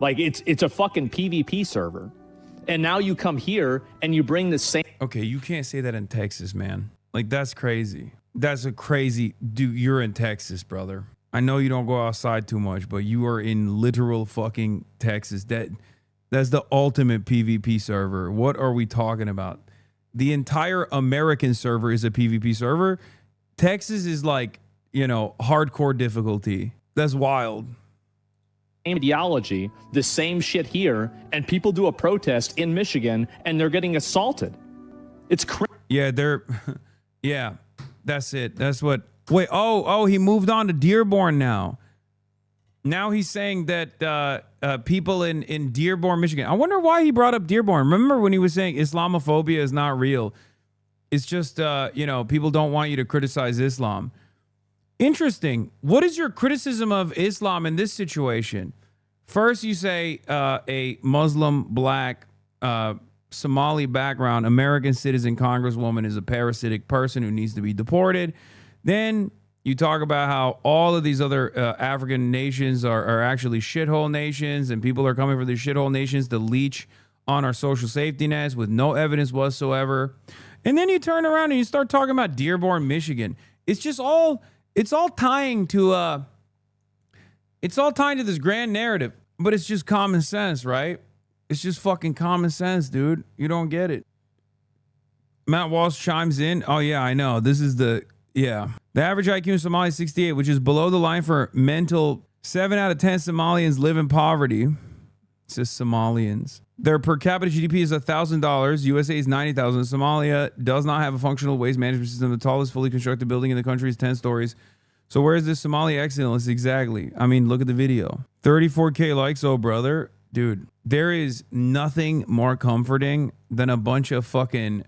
Like, it's a fucking PvP server. And now you come here and you bring the same... Okay, you can't say that in Texas, man. Like, that's crazy. That's a crazy... Dude, you're in Texas, brother. I know you don't go outside too much, but you are in literal fucking Texas. That's the ultimate PvP server. What are we talking about? the entire American server is a PvP server. Texas is like, you know, hardcore difficulty. That's wild. Ideology, the same shit here, and people do a protest in Michigan and they're getting assaulted. It's crazy. Yeah, yeah, that's it. That's what, wait, he moved on to Dearborn now. Now he's saying that people in Dearborn, Michigan. I wonder why he brought up Dearborn. Remember when he was saying Islamophobia is not real? It's just, you know, people don't want you to criticize Islam. Interesting. What is your criticism of Islam in this situation? First, you say a Muslim, black, Somali background, American citizen congresswoman is a parasitic person who needs to be deported. Then you talk about how all of these other African nations are actually shithole nations, and people are coming from these shithole nations to leech on our social safety nets with no evidence whatsoever. And then you turn around and you start talking about Dearborn, Michigan. It's all tying to this grand narrative, but it's just common sense, right? It's just fucking common sense, dude. You don't get it. Matt Walsh chimes in. Oh yeah, I know. The average IQ in Somalia is 68, which is below the line for mental. 7 out of 10 Somalians live in poverty. It says Somalians. Their per capita GDP is $1,000. USA is $90,000. Somalia does not have a functional waste management system. The tallest fully constructed building in the country is 10 stories. So where is this Somalia excellence exactly? I mean, look at the video. 34K likes, oh brother. Dude, there is nothing more comforting than a bunch of fucking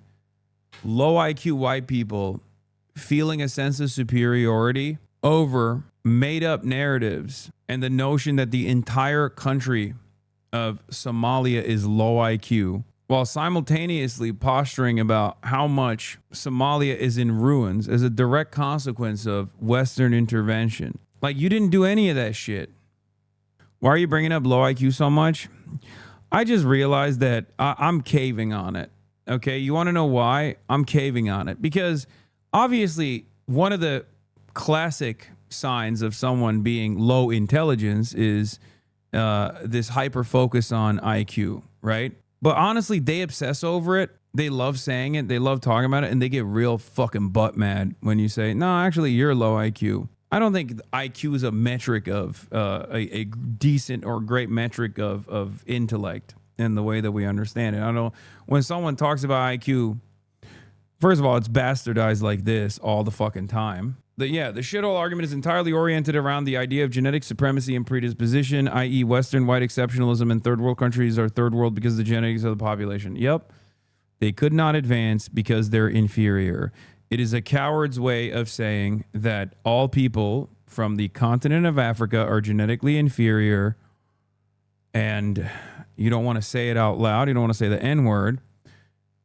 low IQ white people feeling a sense of superiority over made up narratives and the notion that the entire country of Somalia is low IQ, while simultaneously posturing about how much Somalia is in ruins as a direct consequence of Western intervention. Like, you didn't do any of that shit. Why are you bringing up low IQ so much? I just realized that I'm caving on it. Okay, you want to know why? I'm caving on it because obviously, one of the classic signs of someone being low intelligence is this hyper focus on IQ, right? But honestly, they obsess over it. They love saying it. They love talking about it. And they get real fucking butt mad when you say, no, actually, you're low IQ. I don't think IQ is a metric of a decent or great metric of intellect in the way that we understand it. I don't know. When someone talks about IQ, first of all, it's bastardized like this all the fucking time. The shithole argument is entirely oriented around the idea of genetic supremacy and predisposition, i.e. Western white exceptionalism, and third world countries are third world because of the genetics of the population. Yep. They could not advance because they're inferior. It is a coward's way of saying that all people from the continent of Africa are genetically inferior, and you don't want to say it out loud. You don't want to say the N-word.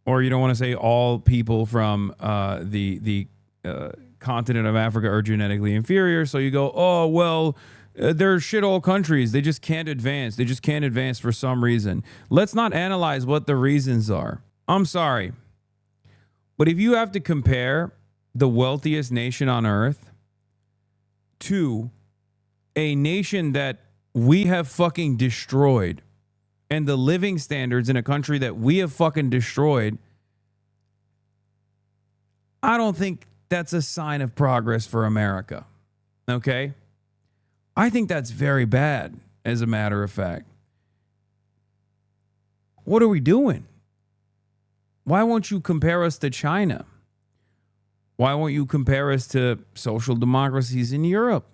Or you don't want to say all people from the continent of Africa are genetically inferior. So you go, oh, well, they're shithole countries. They just can't advance. They just can't advance for some reason. Let's not analyze what the reasons are. I'm sorry. But if you have to compare the wealthiest nation on earth to a nation that we have fucking destroyed, and the living standards in a country that we have fucking destroyed, I don't think that's a sign of progress for America. Okay? I think that's very bad, as a matter of fact. What are we doing? Why won't you compare us to China? Why won't you compare us to social democracies in Europe?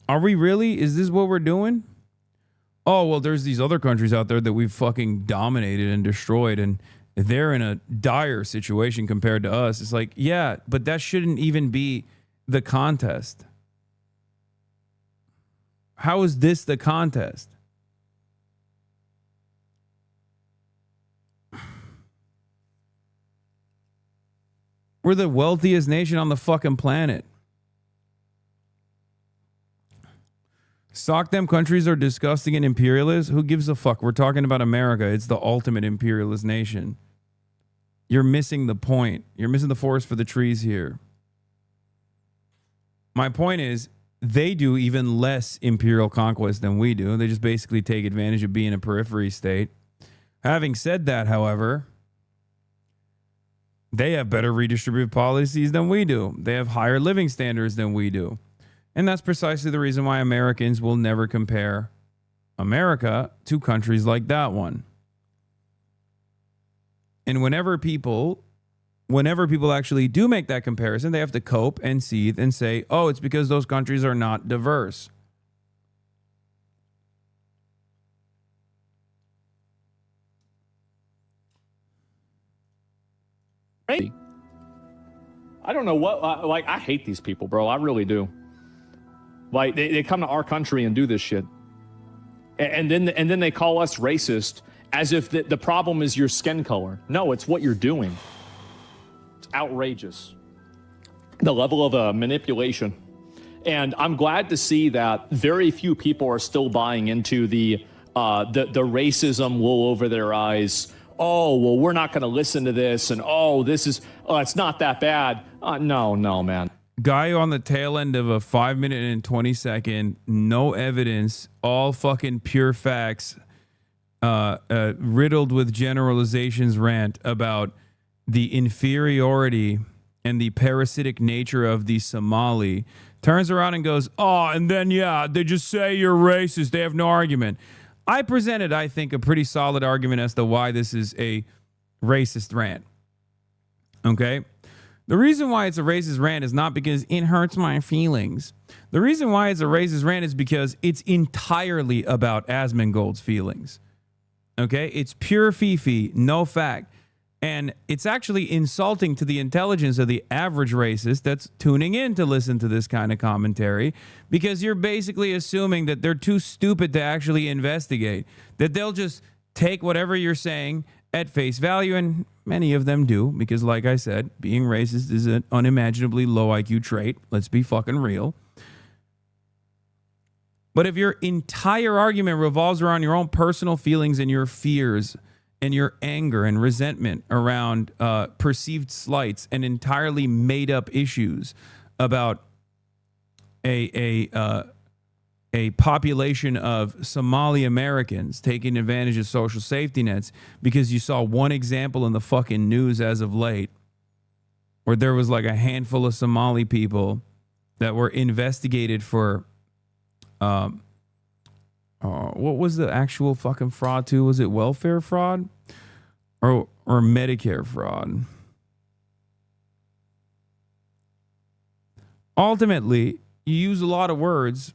Are we really? Is this what we're doing? Oh, well, there's these other countries out there that we've fucking dominated and destroyed, and they're in a dire situation compared to us. It's like, yeah, but that shouldn't even be the contest. How is this the contest? We're the wealthiest nation on the fucking planet. Sock them countries are disgusting and imperialist. Who gives a fuck? We're talking about America. It's the ultimate imperialist nation. You're missing the point. You're missing the forest for the trees here. My point is, they do even less imperial conquest than we do. They just basically take advantage of being a periphery state. Having said that, however, They have better redistributive policies than we do. They have higher living standards than we do. And that's precisely the reason why Americans will never compare America to countries like that one. And whenever people actually do make that comparison, they have to cope and seethe and say, oh, it's because those countries are not diverse. I don't know what, like, I hate these people, bro. I really do. Like, they come to our country and do this shit. And then they call us racist as if the problem is your skin color. No, it's what you're doing. It's outrageous. The level of manipulation. And I'm glad to see that very few people are still buying into the racism wool over their eyes. Oh, well, we're not going to listen to this. And, it's not that bad. No, man. Guy on the tail end of a 5-minute and 20-second, no evidence, all fucking pure facts, riddled with generalizations rant about the inferiority and the parasitic nature of the Somali, turns around and goes, oh, and then, yeah, they just say you're racist. They have no argument. I presented, I think, a pretty solid argument as to why this is a racist rant. Okay? The reason why it's a racist rant is not because it hurts my feelings. The reason why it's a racist rant is because it's entirely about AsmonGold's feelings. Okay? It's pure fifi, no fact. And it's actually insulting to the intelligence of the average racist that's tuning in to listen to this kind of commentary, because you're basically assuming that they're too stupid to actually investigate, that they'll just take whatever you're saying at face value, and many of them do, because like I said, being racist is an unimaginably low IQ trait. Let's be fucking real. But if your entire argument revolves around your own personal feelings and your fears and your anger and resentment around perceived slights and entirely made up issues about a population of Somali Americans taking advantage of social safety nets because you saw one example in the fucking news as of late where there was like a handful of Somali people that were investigated for what was the actual fucking fraud too? Was it welfare fraud or Medicare fraud? Ultimately, you use a lot of words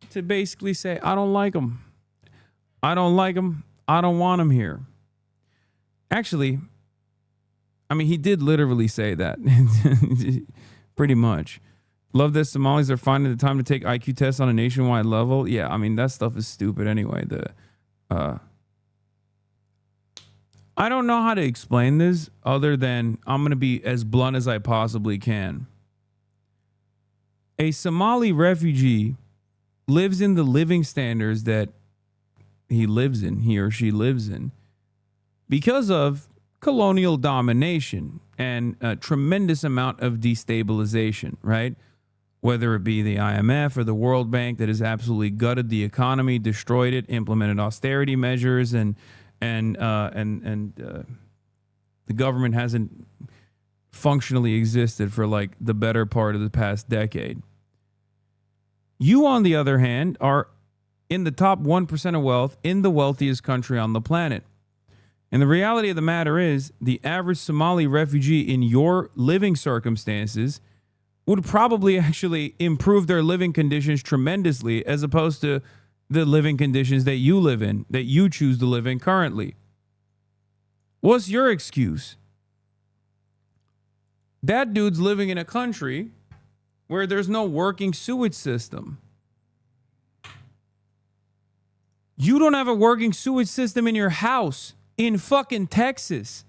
to basically say, I don't like them. I don't like them. I don't want them here. Actually, I mean, he did literally say that. Pretty much. Love that Somalis are finding the time to take IQ tests on a nationwide level. Yeah, I mean, that stuff is stupid anyway. I don't know how to explain this other than I'm going to be as blunt as I possibly can. A Somali refugee lives in the living standards that he or she lives in because of colonial domination and a tremendous amount of destabilization, right? Whether it be the IMF or the World Bank that has absolutely gutted the economy, destroyed it, implemented austerity measures, and the government hasn't functionally existed for like the better part of the past decade. You, on the other hand, are in the top 1% of wealth in the wealthiest country on the planet. And the reality of the matter is the average Somali refugee in your living circumstances would probably actually improve their living conditions tremendously as opposed to the living conditions that you live in, that you choose to live in currently. What's your excuse? That dude's living in a country where there's no working sewage system. You don't have a working sewage system in your house in fucking Texas.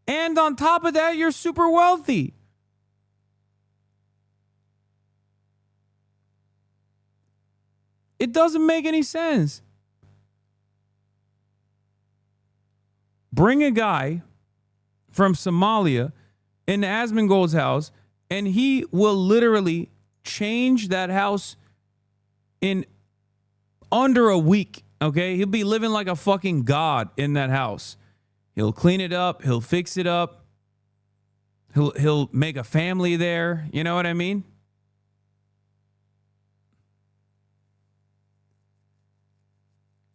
And on top of that, you're super wealthy. It doesn't make any sense. Bring a guy from Somalia into AsmonGold's house, and he will literally change that house in under a week Okay? He'll be living like a fucking god in that house. He'll clean it up. He'll fix it up. He'll make a family there. You know what I mean?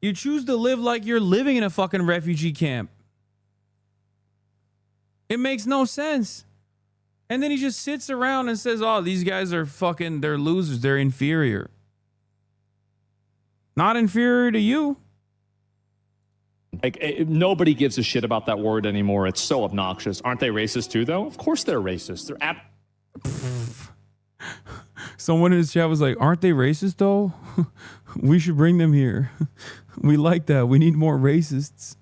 You choose to live like you're living in a fucking refugee camp. It makes no sense. And then he just sits around and says, oh, these guys are fucking, they're losers. They're inferior. Not inferior to you. Like, nobody gives a shit about that word anymore. It's so obnoxious. Aren't they racist too, though? Of course they're racist. Someone in his chat was like, aren't they racist, though? We should bring them here. We like that. We need more racists.